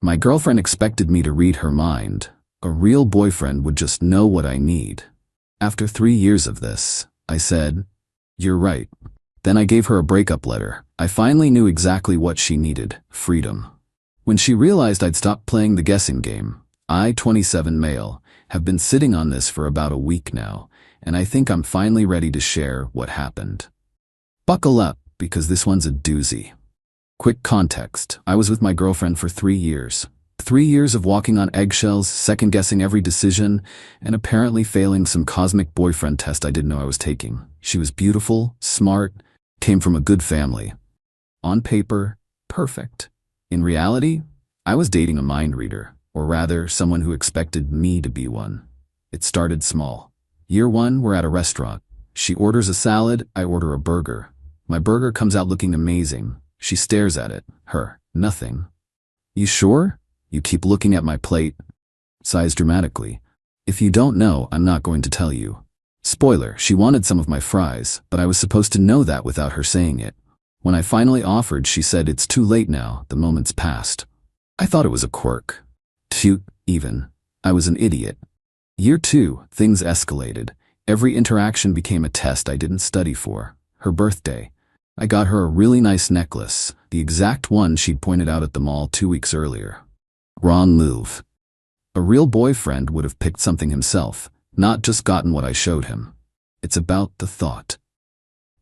My girlfriend expected me to read her mind. A real boyfriend would just know what I need. After 3 years of this, I said, "You're right." Then I gave her a breakup letter. I finally knew exactly what she needed: freedom. When she realized I'd stopped playing the guessing game, I, 27 male, have been sitting on this for about a week now, and I think I'm finally ready to share what happened. Buckle up, because this one's a doozy. Quick context: I was with my girlfriend for 3 years. 3 years of walking on eggshells, second-guessing every decision, and apparently failing some cosmic boyfriend test I didn't know I was taking. She was beautiful, smart, came from a good family. On paper, perfect. In reality, I was dating a mind reader, or rather, someone who expected me to be one. It started small. Year 1, we're at a restaurant. She orders a salad, I order a burger. My burger comes out looking amazing. She stares at it. Her, nothing. "You sure? You keep looking at my plate." Sighs dramatically. "If you don't know, I'm not going to tell you." Spoiler, she wanted some of my fries, but I was supposed to know that without her saying it. When I finally offered, she said, "It's too late now, the moment's past." I thought it was a quirk. Cute, even. I was an idiot. Year 2, things escalated. Every interaction became a test I didn't study for. Her birthday. I got her a really nice necklace, the exact one she'd pointed out at the mall 2 weeks earlier. Wrong move. A real boyfriend would have picked something himself, not just gotten what I showed him. It's about the thought.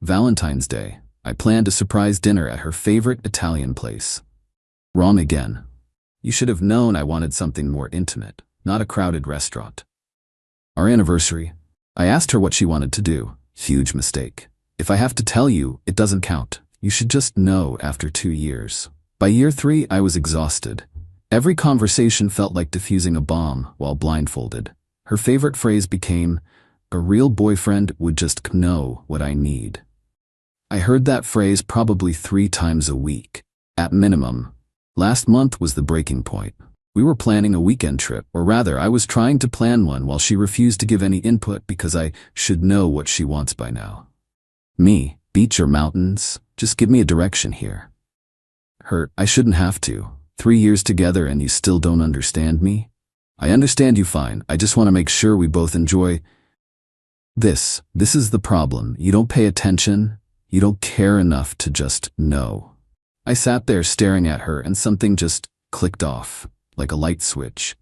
Valentine's Day. I planned a surprise dinner at her favorite Italian place. Wrong again. You should have known I wanted something more intimate, not a crowded restaurant. Our anniversary. I asked her what she wanted to do. Huge mistake. If I have to tell you, it doesn't count. You should just know after 2 years. By year 3, I was exhausted. Every conversation felt like defusing a bomb while blindfolded. Her favorite phrase became, "A real boyfriend would just know what I need." I heard that phrase probably 3 times a week, at minimum. Last month was the breaking point. We were planning a weekend trip, or rather, I was trying to plan one while she refused to give any input because I should know what she wants by now. Me, beach or mountains, just give me a direction here. Her, I shouldn't have to. 3 years together and you still don't understand me? I understand you fine, I just want to make sure we both enjoy this. This is the problem. You don't pay attention. You don't care enough to just know. I sat there staring at her and something just clicked off, like a light switch.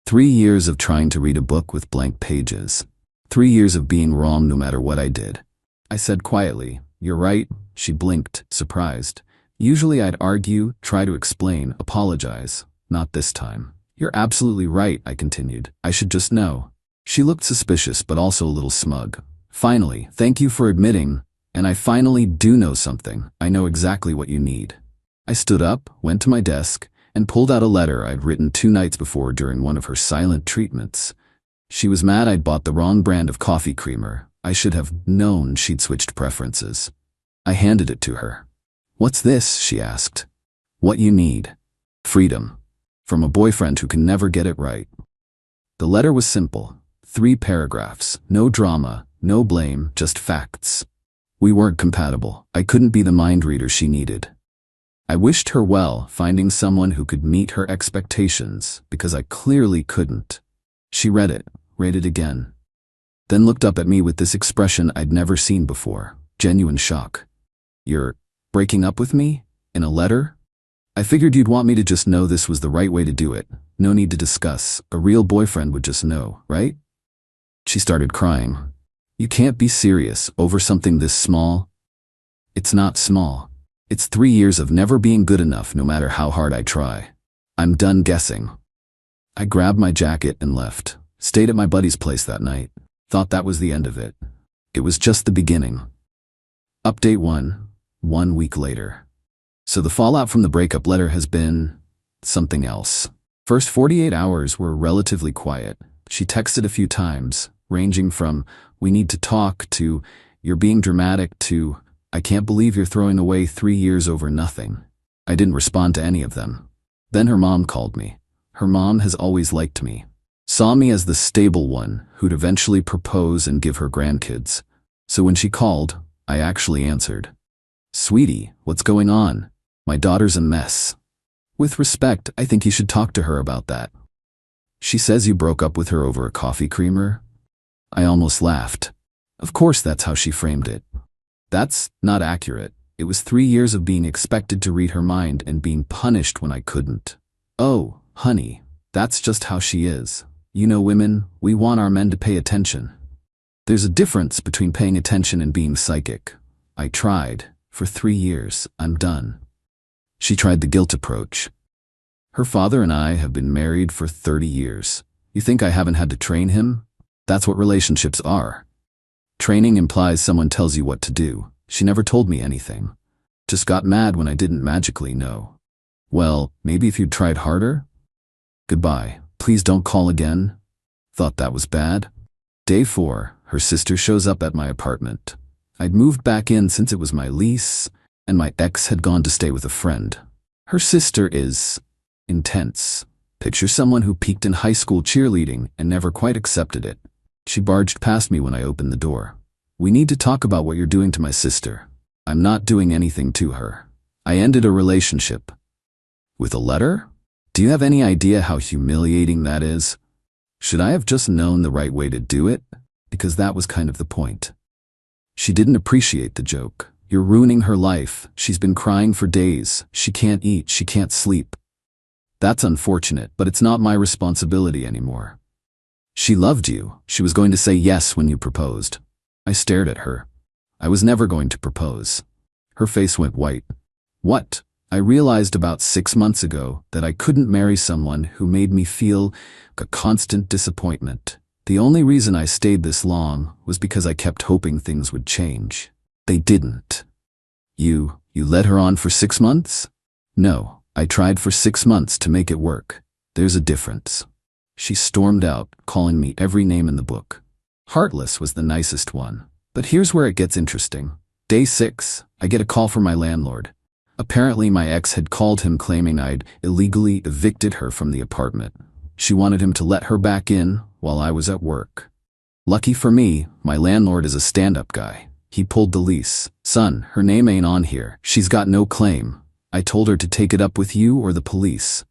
3 years of trying to read a book with blank pages. 3 years of being wrong no matter what I did. I said quietly, "You're right." She blinked, surprised. Usually I'd argue, try to explain, apologize. Not this time. "You're absolutely right," I continued. "I should just know." She looked suspicious but also a little smug. "Finally, thank you for admitting, and I finally do know something. I know exactly what you need." I stood up, went to my desk, and pulled out a letter I'd written 2 nights before during one of her silent treatments. She was mad I'd bought the wrong brand of coffee creamer. I should have known she'd switched preferences. I handed it to her. "What's this?" she asked. "What you need. Freedom. From a boyfriend who can never get it right." The letter was simple. 3 paragraphs. No drama, no blame, just facts. We weren't compatible. I couldn't be the mind reader she needed. I wished her well, finding someone who could meet her expectations, because I clearly couldn't. She read it again. Then looked up at me with this expression I'd never seen before. Genuine shock. "You're breaking up with me? In a letter?" I figured you'd want me to just know this was the right way to do it. No need to discuss. A real boyfriend would just know, right? She started crying. "You can't be serious over something this small." "It's not small. It's 3 years of never being good enough no matter how hard I try. I'm done guessing." I grabbed my jacket and left. Stayed at my buddy's place that night. Thought that was the end of it. It was just the beginning. Update 1 week later. So the fallout from the breakup letter has been something else. First 48 hours were relatively quiet. She texted a few times, ranging from, "We need to talk," to, "You're being dramatic," to, "I can't believe you're throwing away 3 years over nothing." I didn't respond to any of them. Then her mom called me. Her mom has always liked me. Saw me as the stable one who'd eventually propose and give her grandkids. So when she called, I actually answered. "Sweetie, what's going on? My daughter's a mess." With respect, I think you should talk to her about that. She says you broke up with her over a coffee creamer? I almost laughed. Of course that's how she framed it. That's not accurate. It was 3 years of being expected to read her mind and being punished when I couldn't. Oh, honey, that's just how she is. You know women, we want our men to pay attention. There's a difference between paying attention and being psychic. I tried. For 3 years, I'm done. She tried the guilt approach. Her father and I have been married for 30 years. You think I haven't had to train him? That's what relationships are. Training implies someone tells you what to do. She never told me anything. Just got mad when I didn't magically know. Well, maybe if you'd tried harder? Goodbye. Please don't call again. Thought that was bad. Day 4, her sister shows up at my apartment. I'd moved back in since it was my lease, and my ex had gone to stay with a friend. Her sister is intense. Picture someone who peaked in high school cheerleading and never quite accepted it. She barged past me when I opened the door. We need to talk about what you're doing to my sister. I'm not doing anything to her. I ended a relationship. With a letter? Do you have any idea how humiliating that is? Should I have just known the right way to do it? Because that was kind of the point. She didn't appreciate the joke. You're ruining her life. She's been crying for days. She can't eat. She can't sleep. That's unfortunate, but it's not my responsibility anymore. She loved you. She was going to say yes when you proposed. I stared at her. I was never going to propose. Her face went white. What? I realized about 6 months ago that I couldn't marry someone who made me feel a constant disappointment. The only reason I stayed this long was because I kept hoping things would change. They didn't. You led her on for 6 months? No, I tried for 6 months to make it work. There's a difference. She stormed out, calling me every name in the book. Heartless was the nicest one. But here's where it gets interesting. Day 6, I get a call from my landlord. Apparently my ex had called him claiming I'd illegally evicted her from the apartment. She wanted him to let her back in while I was at work. Lucky for me, my landlord is a stand-up guy. He pulled the lease. Son, her name ain't on here. She's got no claim. I told her to take it up with you or the police.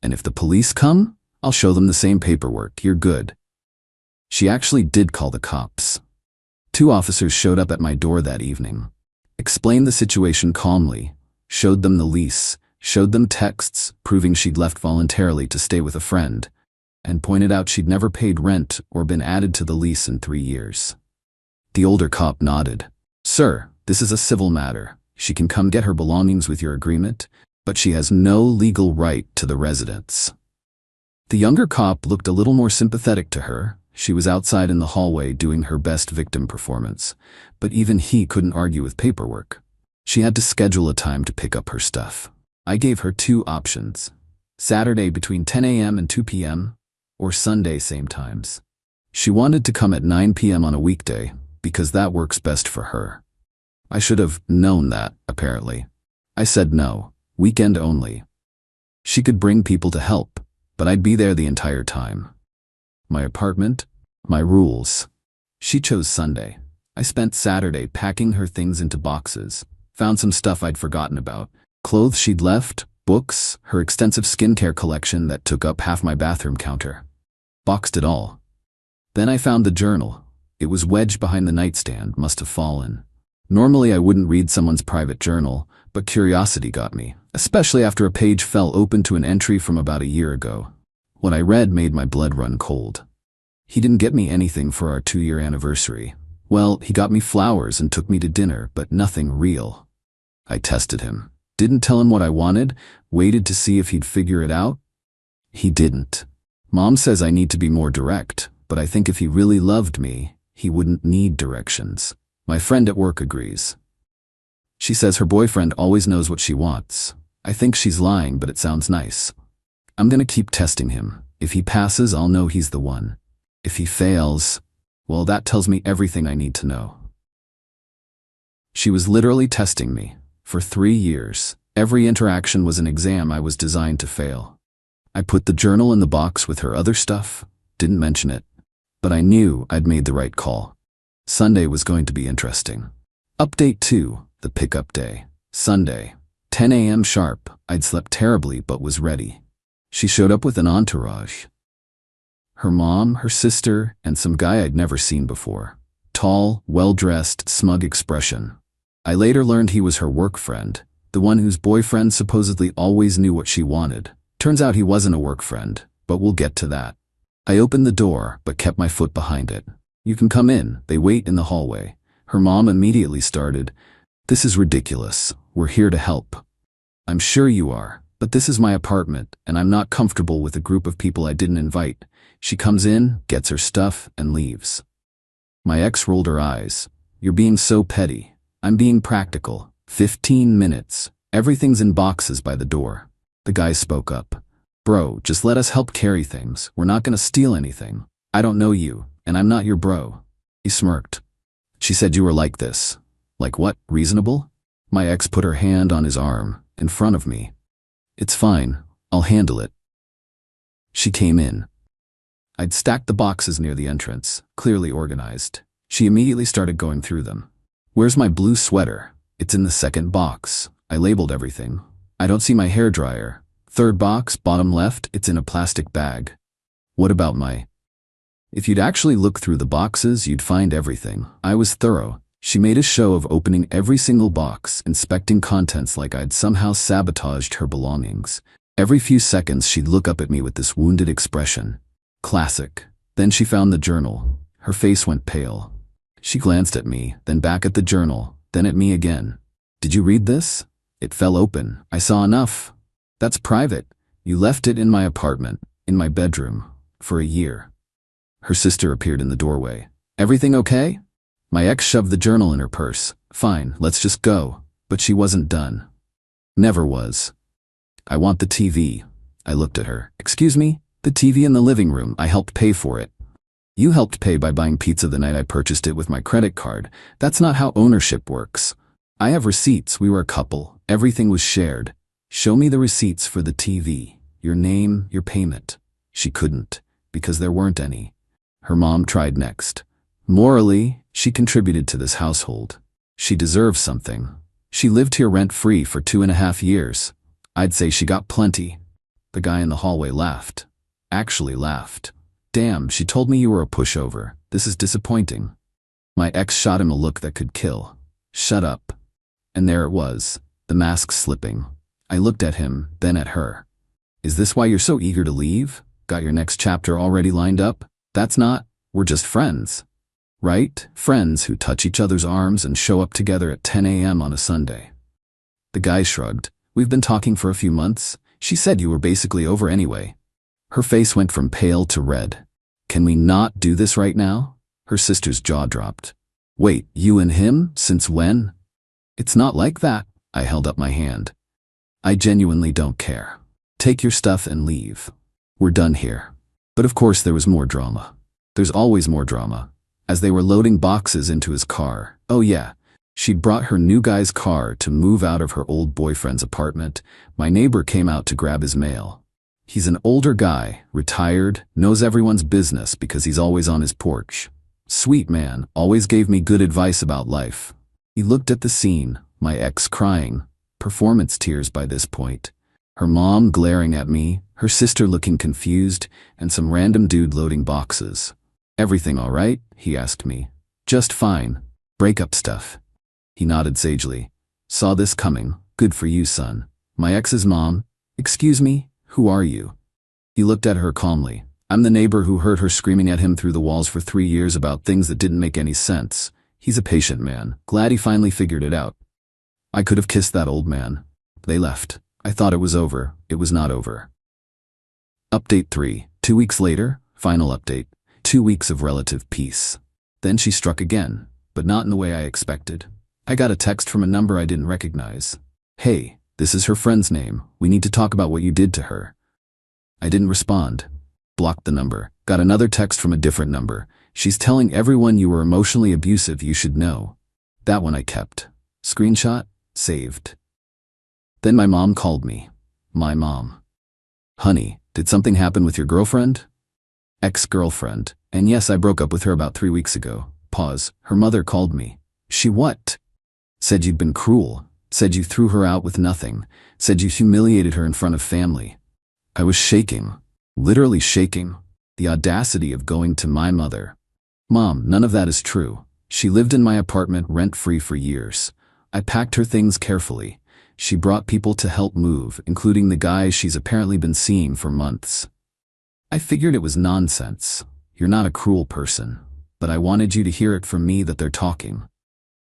And if the police come, I'll show them the same paperwork. You're good. She actually did call the cops. 2 officers showed up at my door that evening. Explained the situation calmly, showed them the lease, showed them texts proving she'd left voluntarily to stay with a friend, and pointed out she'd never paid rent or been added to the lease in 3 years. The older cop nodded. Sir, this is a civil matter. She can come get her belongings with your agreement, but she has no legal right to the residence. The younger cop looked a little more sympathetic to her. She was outside in the hallway doing her best victim performance, but even he couldn't argue with paperwork. She had to schedule a time to pick up her stuff. I gave her 2 options: Saturday between 10 a.m. and 2 p.m., or Sunday same times. She wanted to come at 9 p.m. on a weekday, because that works best for her. I should have known that, apparently. I said no, weekend only. She could bring people to help, but I'd be there the entire time. My apartment, my rules. She chose Sunday. I spent Saturday packing her things into boxes, found some stuff I'd forgotten about, clothes she'd left, books, her extensive skincare collection that took up half my bathroom counter. Boxed it all. Then I found the journal. It was wedged behind the nightstand, must have fallen. Normally I wouldn't read someone's private journal, but curiosity got me, especially after a page fell open to an entry from about a year ago. What I read made my blood run cold. He didn't get me anything for our 2-year anniversary. Well, he got me flowers and took me to dinner, but nothing real. I tested him. Didn't tell him what I wanted, waited to see if he'd figure it out. He didn't. Mom says I need to be more direct, but I think if he really loved me, he wouldn't need directions. My friend at work agrees. She says her boyfriend always knows what she wants. I think she's lying, but it sounds nice. I'm gonna keep testing him. If he passes, I'll know he's the one. If he fails, well, that tells me everything I need to know. She was literally testing me. For 3 years, every interaction was an exam I was designed to fail. I put the journal in the box with her other stuff, didn't mention it, but I knew I'd made the right call. Sunday was going to be interesting. Update 2, the pickup day. Sunday, 10 a.m. sharp. I'd slept terribly but was ready. She showed up with an entourage. Her mom, her sister, and some guy I'd never seen before. Tall, well-dressed, smug expression. I later learned he was her work friend, the one whose boyfriend supposedly always knew what she wanted. Turns out he wasn't a work friend, but we'll get to that. I opened the door, but kept my foot behind it. You can come in, they wait in the hallway. Her mom immediately started, "This is ridiculous. We're here to help." "I'm sure you are, but this is my apartment, and I'm not comfortable with a group of people I didn't invite." She comes in, gets her stuff, and leaves. My ex rolled her eyes. "You're being so petty." "I'm being practical." 15 minutes. Everything's in boxes by the door. The guy spoke up. "Bro, just let us help carry things. We're not gonna steal anything. I don't know you, and I'm not your bro." He smirked. "She said you were like this." "Like what? Reasonable?" My ex put her hand on his arm, in front of me. "It's fine. I'll handle it." She came in. I'd stacked the boxes near the entrance, clearly organized. She immediately started going through them. "Where's my blue sweater?" "It's in the second box." I labeled everything. "I don't see my hairdryer." "Third box, bottom left, it's in a plastic bag." "What about my—" "If you'd actually look through the boxes, you'd find everything." I was thorough. She made a show of opening every single box, inspecting contents like I'd somehow sabotaged her belongings. Every few seconds she'd look up at me with this wounded expression. Classic. Then she found the journal. Her face went pale. She glanced at me, then back at the journal, then at me again. "Did you read this?" "It fell open. I saw enough." "That's private. You left it in my apartment, in my bedroom, for a year." Her sister appeared in the doorway. "Everything okay?" My ex shoved the journal in her purse. "Fine, let's just go." But she wasn't done. Never was. "I want the TV." I looked at her. "Excuse me?" "The TV in the living room. I helped pay for it." "You helped pay by buying pizza the night I purchased it with my credit card. That's not how ownership works." "I have receipts. We were a couple. Everything was shared." "Show me the receipts for the TV. Your name, your payment." She couldn't, because there weren't any. Her mom tried next. "Morally, she contributed to this household. She deserves something. She lived here rent-free for 2.5 years. I'd say she got plenty." The guy in the hallway laughed. Actually laughed. "Damn, she told me you were a pushover. This is disappointing." My ex shot him a look that could kill. "Shut up." And there it was, the mask slipping. I looked at him, then at her. "Is this why you're so eager to leave? Got your next chapter already lined up?" "That's not. We're just friends." "Right? Friends who touch each other's arms and show up together at 10 a.m. on a Sunday." The guy shrugged. "We've been talking for a few months. She said you were basically over anyway." Her face went from pale to red. "Can we not do this right now?" Her sister's jaw dropped. "Wait, you and him? Since when?" "It's not like that." I held up my hand. "I genuinely don't care. Take your stuff and leave. We're done here." But of course there was more drama. There's always more drama. As they were loading boxes into his car, oh yeah, she'd brought her new guy's car to move out of her old boyfriend's apartment. My neighbor came out to grab his mail. He's an older guy, retired, knows everyone's business because he's always on his porch. Sweet man, always gave me good advice about life. He looked at the scene, my ex crying, performance tears by this point. Her mom glaring at me, her sister looking confused, and some random dude loading boxes. "Everything all right?" he asked me. "Just fine. Breakup stuff." He nodded sagely. "Saw this coming. Good for you, son." My ex's mom. "Excuse me? Who are you?" He looked at her calmly. "I'm the neighbor who heard her screaming at him through the walls for 3 years about things that didn't make any sense. He's a patient man. Glad he finally figured it out." I could have kissed that old man. They left. I thought it was over. It was not over. Update 3. 2 weeks later, final update. 2 weeks of relative peace. Then she struck again, but not in the way I expected. I got a text from a number I didn't recognize. "Hey, this is her friend's name. We need to talk about what you did to her." I didn't respond. Blocked the number. Got another text from a different number. "She's telling everyone you were emotionally abusive. You should know." That one I kept. Screenshot. Saved. Then my mom called me. My mom. "Honey, did something happen with your girlfriend?" Ex-girlfriend. "And yes, I broke up with her about 3 weeks ago." Pause. Her mother called me. "She what?" "Said you'd been cruel. Said you threw her out with nothing. Said you humiliated her in front of family. I was shaking. Literally shaking. The audacity of going to my mother. Mom, none of that is true. She lived in my apartment rent-free for years. I packed her things carefully. She brought people to help move, including the guys she's apparently been seeing for months. I figured it was nonsense. You're not a cruel person. But I wanted you to hear it from me that they're talking.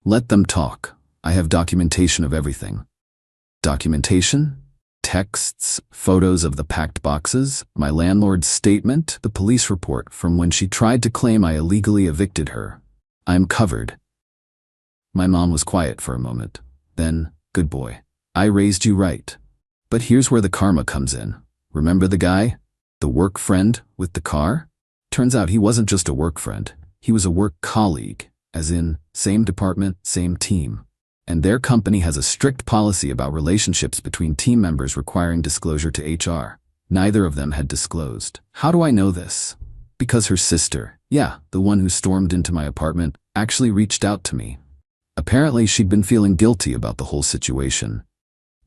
Let them talk. I have documentation of everything. Documentation? Texts, photos of the packed boxes, my landlord's statement, the police report from when she tried to claim I illegally evicted her. I'm covered. My mom was quiet for a moment. Then, good boy. I raised you right. But here's where the karma comes in. Remember the guy? The work friend with the car? Turns out he wasn't just a work friend. He was a work colleague, as in, same department, same team. And their company has a strict policy about relationships between team members requiring disclosure to HR. Neither of them had disclosed. How do I know this? Because her sister, the one who stormed into my apartment, actually reached out to me. Apparently she'd been feeling guilty about the whole situation.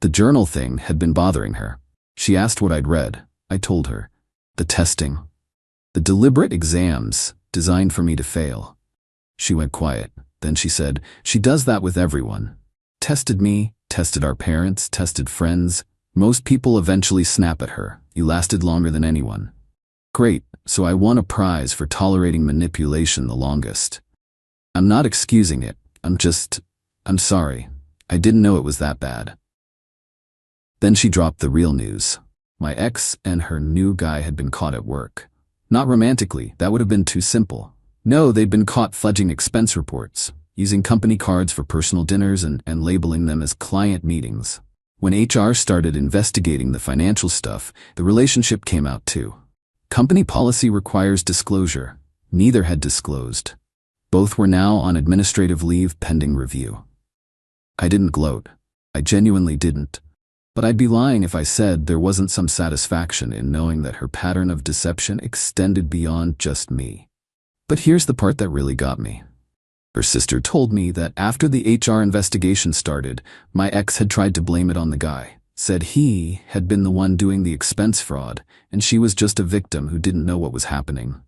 The journal thing had been bothering her. She asked what I'd read. I told her. The testing. The deliberate exams designed for me to fail. She went quiet. Then she said, she does that with everyone. Tested me, tested our parents, tested friends. Most people eventually snap at her. You lasted longer than anyone. Great, so I won a prize for tolerating manipulation the longest. I'm not excusing it. I'm sorry. I didn't know it was that bad. Then she dropped the real news. My ex and her new guy had been caught at work. Not romantically, that would have been too simple. No, they'd been caught fudging expense reports, using company cards for personal dinners and labeling them as client meetings. When HR started investigating the financial stuff, the relationship came out too. Company policy requires disclosure. Neither had disclosed. Both were now on administrative leave pending review. I didn't gloat. I genuinely didn't. But I'd be lying if I said there wasn't some satisfaction in knowing that her pattern of deception extended beyond just me. But here's the part that really got me. Her sister told me that after the HR investigation started, my ex had tried to blame it on the guy, said he had been the one doing the expense fraud, and she was just a victim who didn't know what was happening.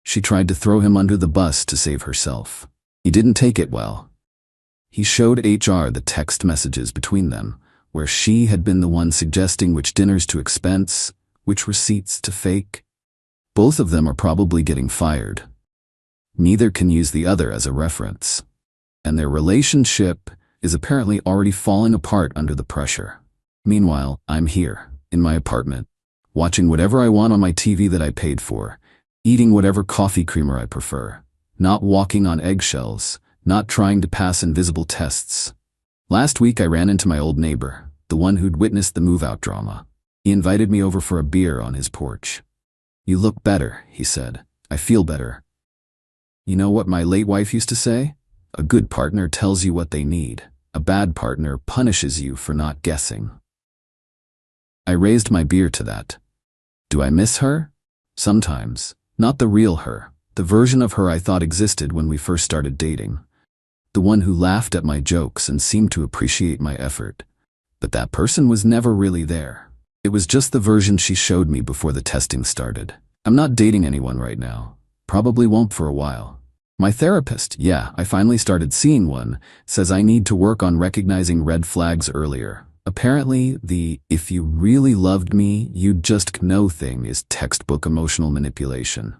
She tried to throw him under the bus to save herself. He didn't take it well. He showed HR the text messages between them, where she had been the one suggesting which dinners to expense, which receipts to fake. Both of them are probably getting fired. Neither can use the other as a reference. And their relationship is apparently already falling apart under the pressure. Meanwhile, I'm here, in my apartment, watching whatever I want on my TV that I paid for, eating whatever coffee creamer I prefer, not walking on eggshells, not trying to pass invisible tests. Last week I ran into my old neighbor, the one who'd witnessed the move-out drama. He invited me over for a beer on his porch. You look better, he said. I feel better. You know what my late wife used to say? A good partner tells you what they need. A bad partner punishes you for not guessing. I raised my beer to that. Do I miss her? Sometimes. Not the real her. The version of her I thought existed when we first started dating. The one who laughed at my jokes and seemed to appreciate my effort. But that person was never really there. It was just the version she showed me before the testing started. I'm not dating anyone right now. Probably won't for a while. My therapist, I finally started seeing one, says I need to work on recognizing red flags earlier. Apparently, the "if you really loved me, you'd just know" thing is textbook emotional manipulation.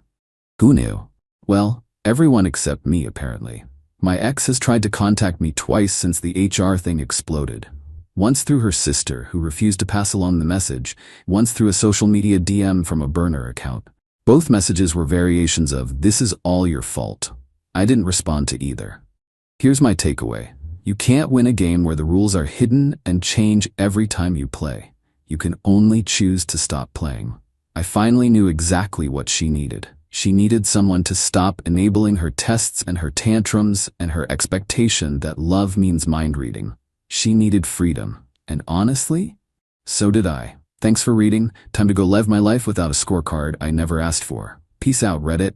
Who knew? Well, everyone except me, apparently. My ex has tried to contact me twice since the HR thing exploded. Once through her sister, who refused to pass along the message, once through a social media DM from a burner account. Both messages were variations of, "This is all your fault." I didn't respond to either. Here's my takeaway. You can't win a game where the rules are hidden and change every time you play. You can only choose to stop playing. I finally knew exactly what she needed. She needed someone to stop enabling her tests and her tantrums and her expectation that love means mind reading. She needed freedom. And honestly, so did I. Thanks for reading. Time to go live my life without a scorecard I never asked for. Peace out, Reddit.